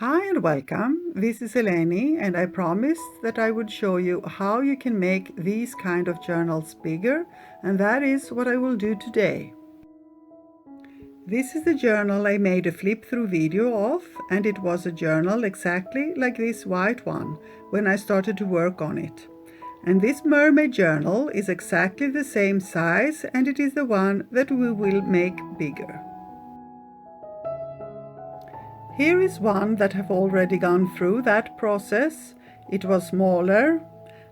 Hi and welcome. This is Eleni, and I promised that I would show you how you can make these kind of journals bigger, and that is what I will do today. This is the journal I made a flip-through video of, and it was a journal exactly like this white one when I started to work on it. And this mermaid journal is exactly the same size, and it is the one that we will make bigger. Here is one that have already gone through that process. It was smaller,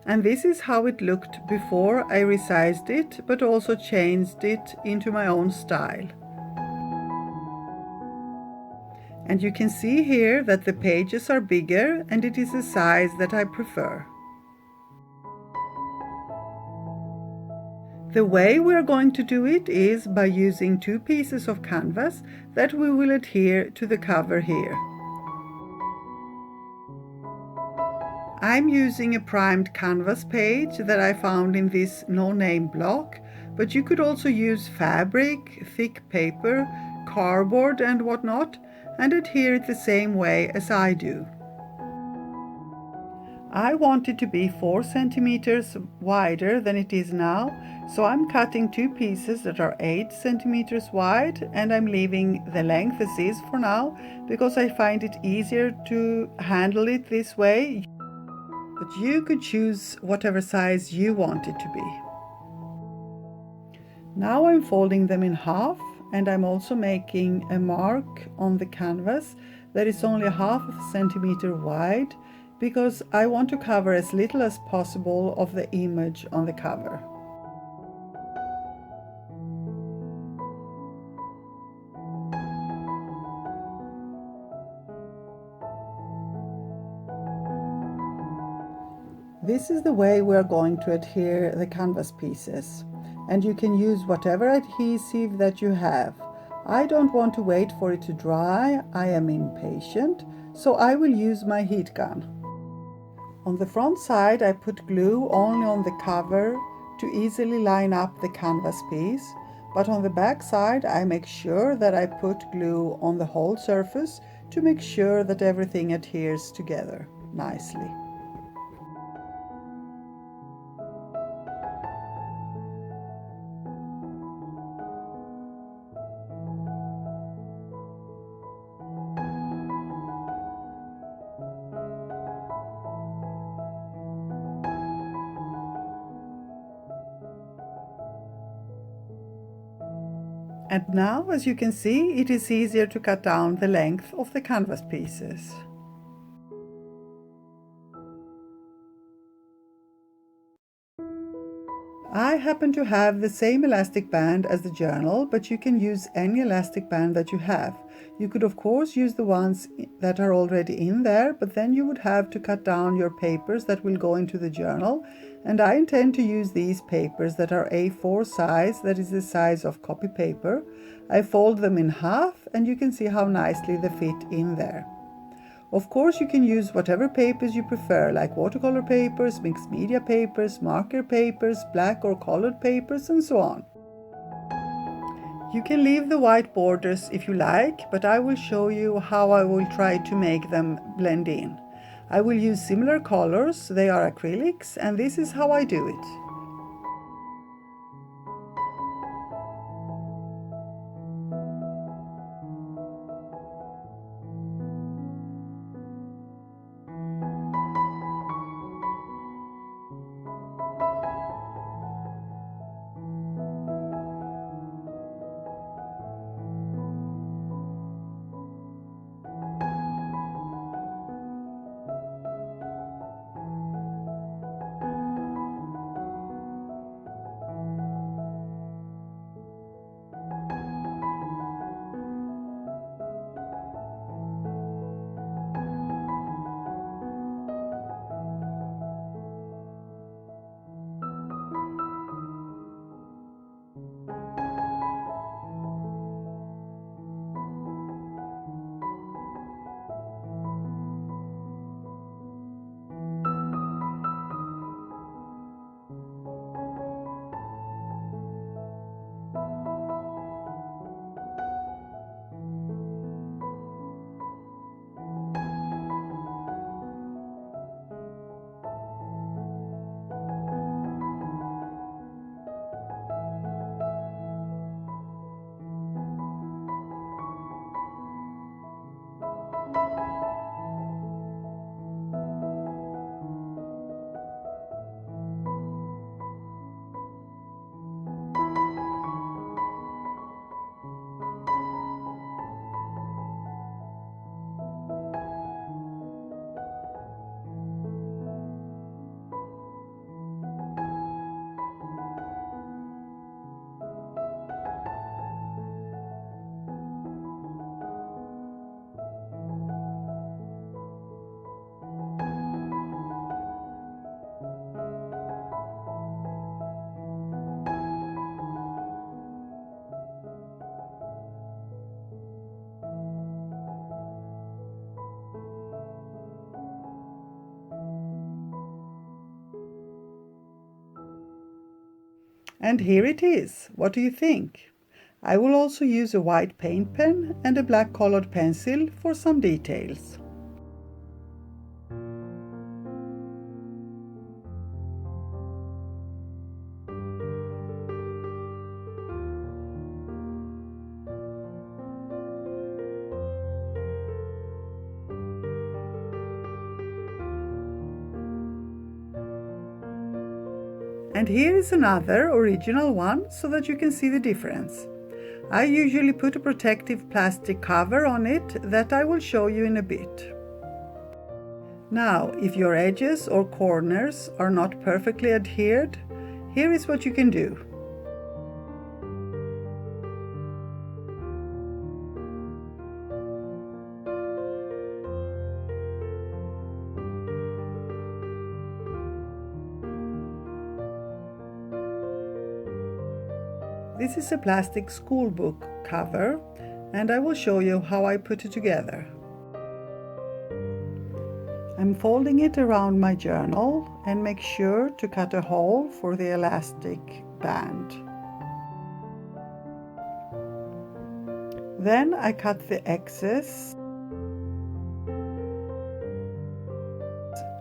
and this is how it looked before I resized it, but also changed it into my own style. And you can see here that the pages are bigger, and it is a size that I prefer. The way we are going to do it is by using two pieces of canvas that we will adhere to the cover here. I'm using a primed canvas page that I found in this no-name block, but you could also use fabric, thick paper, cardboard and whatnot, and adhere it the same way as I do. I want it to be 4 centimeters wider than it is now, so I'm cutting two pieces that are 8 centimeters wide, and I'm leaving the length as is for now because I find it easier to handle it this way. But you could choose whatever size you want it to be. Now I'm folding them in half, and I'm also making a mark on the canvas that is only 1/2 centimeter wide because I want to cover as little as possible of the image on the cover. This is the way we are going to adhere the canvas pieces, and you can use whatever adhesive that you have. I don't want to wait for it to dry, I am impatient, so I will use my heat gun. On the front side I put glue only on the cover to easily line up the canvas piece, but on the back side I make sure that I put glue on the whole surface to make sure that everything adheres together nicely. And now, as you can see, it is easier to cut down the length of the canvas pieces. I happen to have the same elastic band as the journal, but you can use any elastic band that you have. You could of course use the ones that are already in there, but then you would have to cut down your papers that will go into the journal, and I intend to use these papers that are A4 size, that is the size of copy paper. I fold them in half, and you can see how nicely they fit in there. Of course, you can use whatever papers you prefer, like watercolor papers, mixed media papers, marker papers, black or colored papers, and so on. You can leave the white borders if you like, but I will show you how I will try to make them blend in. I will use similar colors, they are acrylics, and this is how I do it. And here it is. What do you think? I will also use a white paint pen and a black colored pencil for some details. And here is another original one so that you can see the difference. I usually put a protective plastic cover on it that I will show you in a bit. Now, if your edges or corners are not perfectly adhered, here is what you can do. This is a plastic school book cover, and I will show you how I put it together. I'm folding it around my journal and make sure to cut a hole for the elastic band. Then I cut the excess,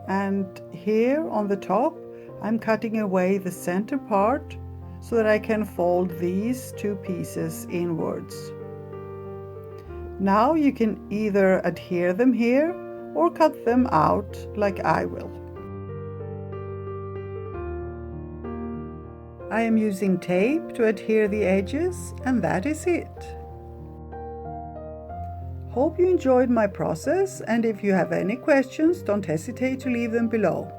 and here on the top I'm cutting away the center part so that I can fold these two pieces inwards. Now you can either adhere them here or cut them out like I will. I am using tape to adhere the edges, and that is it. Hope you enjoyed my process, and if you have any questions, don't hesitate to leave them below.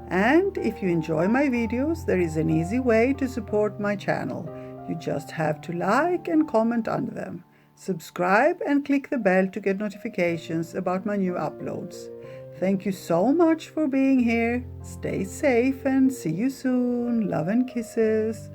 And if you enjoy my videos, there is an easy way to support my channel. You just have to like and comment under them. Subscribe and click the bell to get notifications about my new uploads. Thank you so much for being here. Stay safe and see you soon. Love and kisses.